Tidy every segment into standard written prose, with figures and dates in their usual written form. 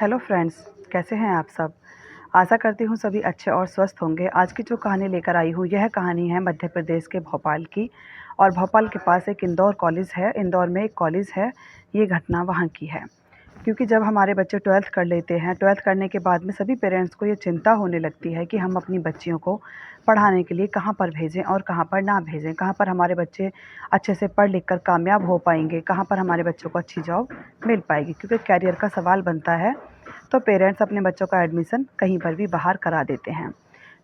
Hello friends, कैसे हैं आप सब। आशा करती हूँ सभी अच्छे और स्वस्थ होंगे। आज की जो कहानी लेकर आई हूँ, यह कहानी है मध्य प्रदेश के भोपाल की। और भोपाल के पास एक इंदौर कॉलेज है, इंदौर में एक कॉलेज है। ये घटना वहाँ की है। क्योंकि जब हमारे बच्चे 12th कर लेते हैं, 12th करने के बाद में सभी पेरेंट्स को ये चिंता होने लगती है कि हम अपनी बच्चियों को पढ़ाने के लिए कहाँ पर भेजें और कहाँ पर ना भेजें, कहाँ पर हमारे बच्चे अच्छे से पढ़ लिख कर कामयाब हो पाएंगे, कहाँ पर हमारे बच्चों को अच्छी जॉब मिल पाएगी। क्योंकि कैरियर का सवाल बनता है, तो पेरेंट्स अपने बच्चों का एडमिशन कहीं पर भी बाहर करा देते हैं।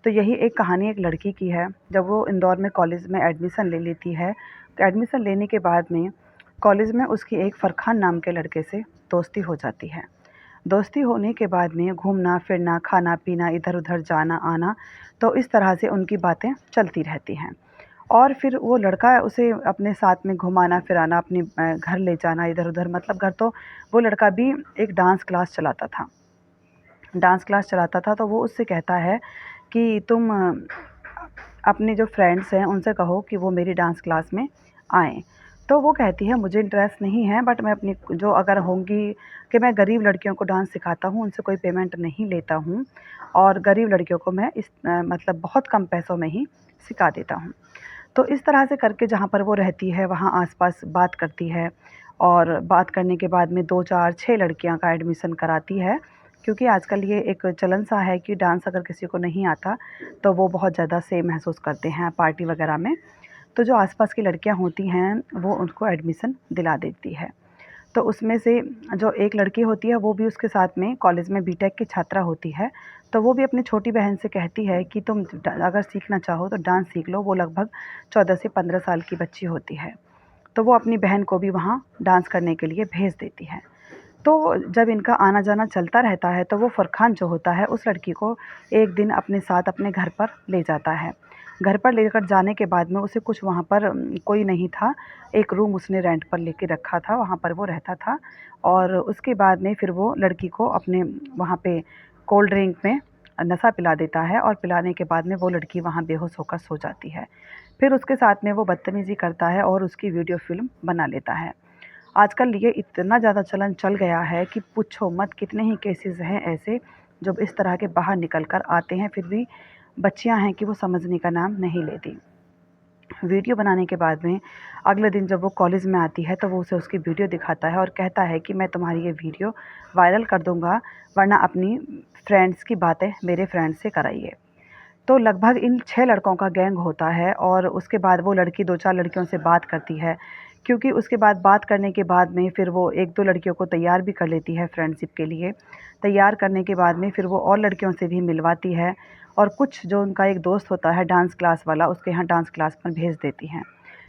तो यही एक कहानी एक लड़की की है। जब वो इंदौर में कॉलेज में एडमिशन ले लेती है, तो एडमिशन लेने के बाद में कॉलेज में उसकी एक फरखान नाम के लड़के से दोस्ती हो जाती है। दोस्ती होने के बाद में घूमना फिरना, खाना पीना, इधर उधर जाना आना, तो इस तरह से उनकी बातें चलती रहती हैं। और फिर वो लड़का उसे अपने साथ में घुमाना फिराना, अपने घर ले जाना इधर उधर, मतलब घर, तो वो लड़का भी एक डांस क्लास चलाता था। तो वो उससे कहता है कि तुम अपने जो फ्रेंड्स हैं उनसे कहो कि वो मेरी डांस क्लास में आएँ। तो वो कहती है मुझे इंटरेस्ट नहीं है, बट मैं अपनी जो अगर होंगी, कि मैं गरीब लड़कियों को डांस सिखाता हूँ, उनसे कोई पेमेंट नहीं लेता हूँ और गरीब लड़कियों को मैं मतलब बहुत कम पैसों में ही सिखा देता हूँ। तो इस तरह से करके जहाँ पर वो रहती है वहाँ आस-पास बात करती है और बात करने के बाद में 2, 4, 6 लड़कियाँ का एडमिशन कराती है। क्योंकि आजकल ये एक चलन सा है कि डांस अगर किसी को नहीं आता, तो वो बहुत ज़्यादा सेम महसूस करते हैं पार्टी वगैरह में। तो जो आस-पास की लड़कियाँ होती हैं, वो उनको एडमिशन दिला देती है। तो उसमें से जो एक लड़की होती है, वो भी उसके साथ में कॉलेज में बीटेक की छात्रा होती है। तो वो भी अपनी छोटी बहन से कहती है कि तुम अगर सीखना चाहो तो डांस सीख लो। वो लगभग 14 से 15 साल की बच्ची होती है। तो वो अपनी बहन को भी वहाँ डांस करने के लिए भेज देती है। तो जब इनका आना-जाना चलता रहता है, तो वो फरहान जो होता है, उस लड़की को एक दिन अपने साथ अपने घर पर ले जाता है। घर पर लेकर जाने के बाद में उसे कुछ वहाँ पर कोई नहीं था। एक रूम उसने रेंट पर लेके रखा था, वहाँ पर वो रहता था। और उसके बाद में फिर वो लड़की को अपने वहाँ पे कोल्ड ड्रिंक में नशा पिला देता है और पिलाने के बाद में वो लड़की वहाँ बेहोश होकर सो जाती है। फिर उसके साथ में वो बदतमीज़ी करता है और उसकी वीडियो फ़िल्म बना लेता है। आजकल ये इतना ज़्यादा चलन चल गया है कि पूछो मत, कितने ही केसेस हैं ऐसे जो इस तरह के बाहर निकल कर आते हैं, फिर भी बच्चियां हैं कि वो समझने का नाम नहीं लेती। वीडियो बनाने के बाद में अगले दिन जब वो कॉलेज में आती है, तो वो उसे उसकी वीडियो दिखाता है और कहता है कि मैं तुम्हारी ये वीडियो वायरल कर दूंगा, वरना अपनी फ्रेंड्स की बातें मेरे फ्रेंड्स से कराइए। तो लगभग इन 6 लड़कों का गैंग होता है और उसके बाद वो लड़की 2-4 लड़कियों से बात करती है। क्योंकि उसके बाद बात करने के बाद में फिर वो 1-2 लड़कियों को तैयार भी कर लेती है फ्रेंडशिप के लिए। तैयार करने के बाद में फिर वो और लड़कियों से भी मिलवाती है और कुछ जो उनका एक दोस्त होता है डांस क्लास वाला, उसके यहाँ डांस क्लास पर भेज देती हैं।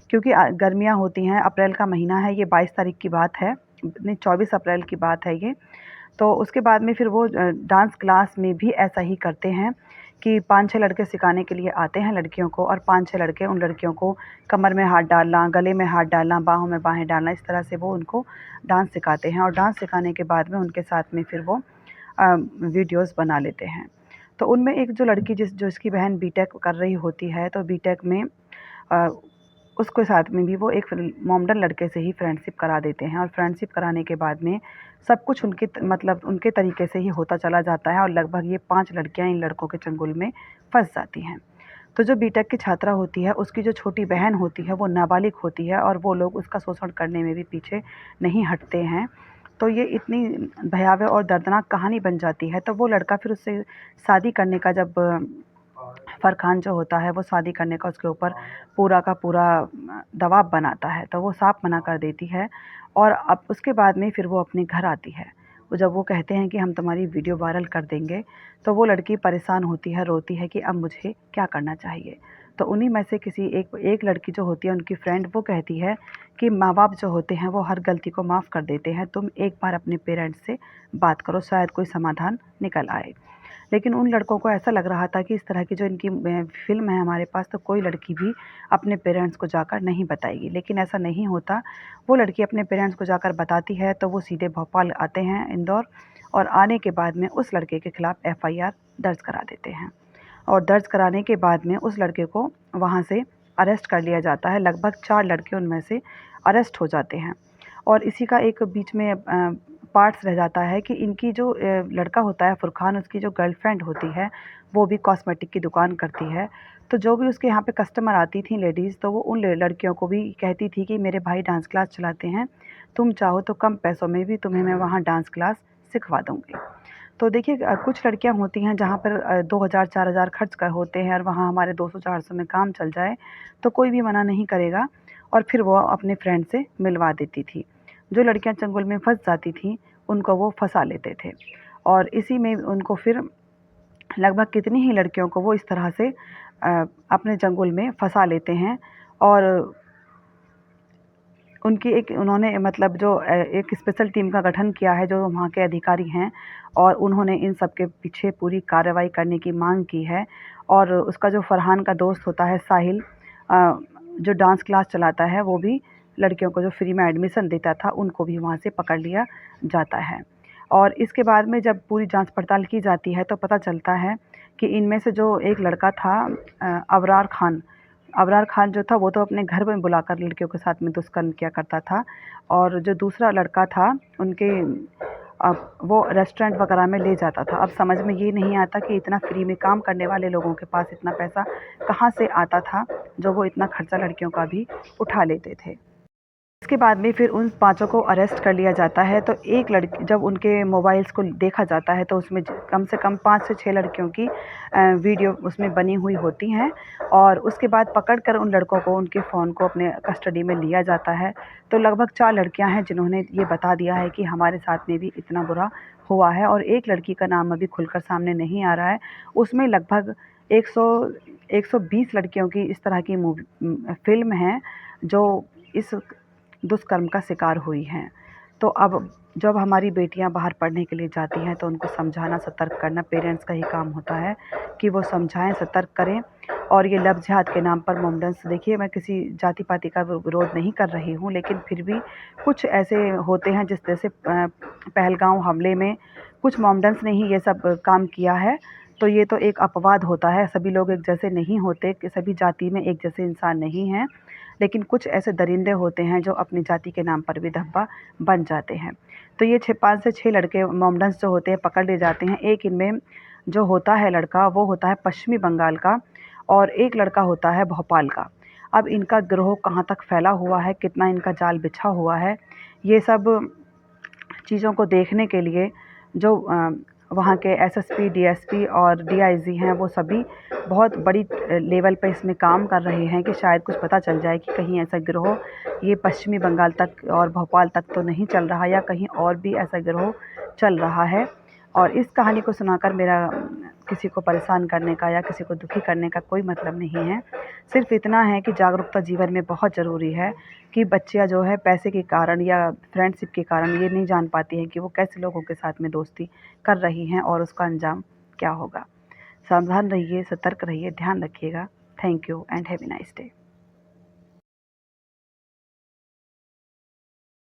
क्योंकि गर्मियाँ होती हैं, अप्रैल का महीना है, ये 22 तारीख की बात है, नहीं 24 अप्रैल की बात है ये। तो उसके बाद में फिर वो डांस क्लास में भी ऐसा ही करते हैं कि 5-6 लड़के सिखाने के लिए आते हैं लड़कियों को और 5-6 लड़के उन लड़कियों को कमर में हाथ डालना, गले में हाथ डालना, बाहों में बाहें डालना, इस तरह से वो उनको डांस सिखाते हैं। और डांस सिखाने के बाद में उनके साथ में फिर वो वीडियोज़ बना लेते हैं। तो उनमें एक जो लड़की जो इसकी बहन बीटेक कर रही होती है, तो बीटेक में अ, उसके साथ में भी वो एक मोमडन लड़के से ही फ्रेंडशिप करा देते हैं और फ्रेंडशिप कराने के बाद में सब कुछ उनके मतलब उनके तरीके से ही होता चला जाता है और लगभग ये 5 लड़कियां इन लड़कों के चंगुल में फंस जाती हैं। तो जो बीटेक की छात्रा होती है, उसकी जो छोटी बहन होती है, वो नाबालिग होती है और वो लोग उसका शोषण करने में भी पीछे नहीं हटते हैं। तो ये इतनी भयावह और दर्दनाक कहानी बन जाती है। तो वो लड़का फिर उससे शादी करने का जब फरहान जो होता है, वो शादी करने का उसके ऊपर पूरा का पूरा दबाव बनाता है, तो वो साफ मना कर देती है। और अब उसके बाद में फिर वो अपने घर आती है। वो जब वो कहते हैं कि हम तुम्हारी वीडियो वायरल कर देंगे, तो वो लड़की परेशान होती है, रोती है कि अब मुझे क्या करना चाहिए। तो उन्हीं में से किसी एक लड़की जो होती है, उनकी फ्रेंड, वो कहती है कि माँ-बाप जो होते हैं वो हर गलती को माफ़ कर देते हैं, तुम एक बार अपने पेरेंट्स से बात करो, शायद कोई समाधान निकल आए। लेकिन उन लड़कों को ऐसा लग रहा था कि इस तरह की जो इनकी फ़िल्म है हमारे पास, तो कोई लड़की भी अपने पेरेंट्स को जाकर नहीं बताएगी। लेकिन ऐसा नहीं होता। वो लड़की अपने पेरेंट्स को जाकर बताती है, तो वो सीधे भोपाल आते हैं, इंदौर। और आने के बाद में उस लड़के के खिलाफ़ एफ़आईआर दर्ज करा देते हैं। और दर्ज कराने के बाद में उस लड़के को वहाँ से अरेस्ट कर लिया जाता है। लगभग 4 लड़के उनमें से अरेस्ट हो जाते हैं। और इसी का एक बीच में पार्ट्स रह जाता है कि इनकी जो लड़का होता है फुरखान, उसकी जो गर्लफ्रेंड होती है वो भी कॉस्मेटिक की दुकान करती है। तो जो भी उसके यहाँ पे कस्टमर आती थी लेडीज़, तो वो उन लड़कियों को भी कहती थी कि मेरे भाई डांस क्लास चलाते हैं, तुम चाहो तो कम पैसों में भी तुम्हें मैं वहाँ डांस क्लास सिखवा दूँगी। तो देखिए कुछ लड़कियाँ होती हैं जहाँ पर 2000 4000 खर्च कर होते हैं और वहाँ हमारे 200-400 में काम चल जाए, तो कोई भी मना नहीं करेगा और फिर वो अपने फ्रेंड से मिलवा देती थी। जो लड़कियाँ चंगुल में फँस जाती थीं, उनको वो फँसा लेते थे और इसी में उनको फिर लगभग कितनी ही लड़कियों को वो इस तरह से अपने चंगुल में फँसा लेते हैं और उनकी एक उन्होंने मतलब जो एक स्पेशल टीम का गठन किया है जो वहाँ के अधिकारी हैं और उन्होंने इन सब के पीछे पूरी कार्रवाई करने की मांग की है। और उसका जो फरहान का दोस्त होता है साहिल, जो डांस क्लास चलाता है, वो भी लड़कियों को जो फ्री में एडमिशन देता था उनको भी वहाँ से पकड़ लिया जाता है। और इसके बाद में जब पूरी जांच पड़ताल की जाती है तो पता चलता है कि इनमें से जो एक लड़का था अबरार खान जो था वो तो अपने घर में बुलाकर लड़कियों के साथ में दुष्कर्म किया करता था और जो दूसरा लड़का था उनके वो रेस्टोरेंट वगैरह में ले जाता था। अब समझ में ये नहीं आता कि इतना फ्री में काम करने वाले लोगों के पास इतना पैसा कहाँ से आता था, जो वो इतना खर्चा लड़कियों का भी उठा लेते थे। इसके बाद में फिर उन पाँचों को अरेस्ट कर लिया जाता है। तो एक लड़की जब उनके मोबाइल्स को देखा जाता है तो उसमें कम से कम 5 से 6 लड़कियों की वीडियो उसमें बनी हुई होती हैं और उसके बाद पकड़कर उन लड़कों को उनके फ़ोन को अपने कस्टडी में लिया जाता है। तो लगभग 4 लड़कियां हैं जिन्होंने ये बता दिया है कि हमारे साथ में भी इतना बुरा हुआ है और एक लड़की का नाम अभी खुलकर सामने नहीं आ रहा है। उसमें लगभग 100 120 लड़कियों की इस तरह की फ़िल्म है जो इस दुष्कर्म का शिकार हुई हैं। तो अब जब हमारी बेटियां बाहर पढ़ने के लिए जाती हैं तो उनको समझाना, सतर्क करना पेरेंट्स का ही काम होता है कि वो समझाएं, सतर्क करें। और ये लव जिहाद के नाम पर मोमडन्स, देखिए मैं किसी जाति पाति का विरोध नहीं कर रही हूँ, लेकिन फिर भी कुछ ऐसे होते हैं जिस जैसे पहलगाँव हमले में कुछ मोमडन्स ने ही ये सब काम किया है। तो ये तो एक अपवाद होता है, सभी लोग एक जैसे नहीं होते, कि सभी जाति में एक जैसे इंसान नहीं हैं। लेकिन कुछ ऐसे दरिंदे होते हैं जो अपनी जाति के नाम पर भी धब्बा बन जाते हैं। तो ये 5 से 6 लड़के मोमडन्स जो होते हैं पकड़ लिए जाते हैं। एक इनमें जो होता है लड़का वो होता है पश्चिमी बंगाल का और एक लड़का होता है भोपाल का। अब इनका गिरोह कहाँ तक फैला हुआ है, कितना इनका जाल बिछा हुआ है, ये सब चीज़ों को देखने के लिए जो वहाँ के एसएसपी, डीएसपी और डीआईजी हैं वो सभी बहुत बड़ी लेवल पे इसमें काम कर रहे हैं कि शायद कुछ पता चल जाए कि कहीं ऐसा गिरोह ये पश्चिमी बंगाल तक और भोपाल तक तो नहीं चल रहा या कहीं और भी ऐसा गिरोह चल रहा है। और इस कहानी को सुनाकर मेरा किसी को परेशान करने का या किसी को दुखी करने का कोई मतलब नहीं है। सिर्फ़ इतना है कि जागरूकता जीवन में बहुत ज़रूरी है कि बच्चियाँ जो है पैसे के कारण या फ्रेंडशिप के कारण ये नहीं जान पाती हैं कि वो कैसे लोगों के साथ में दोस्ती कर रही हैं और उसका अंजाम क्या होगा। सावधान रहिए, सतर्क रहिए, ध्यान रखिएगा। Thank you and have a nice day.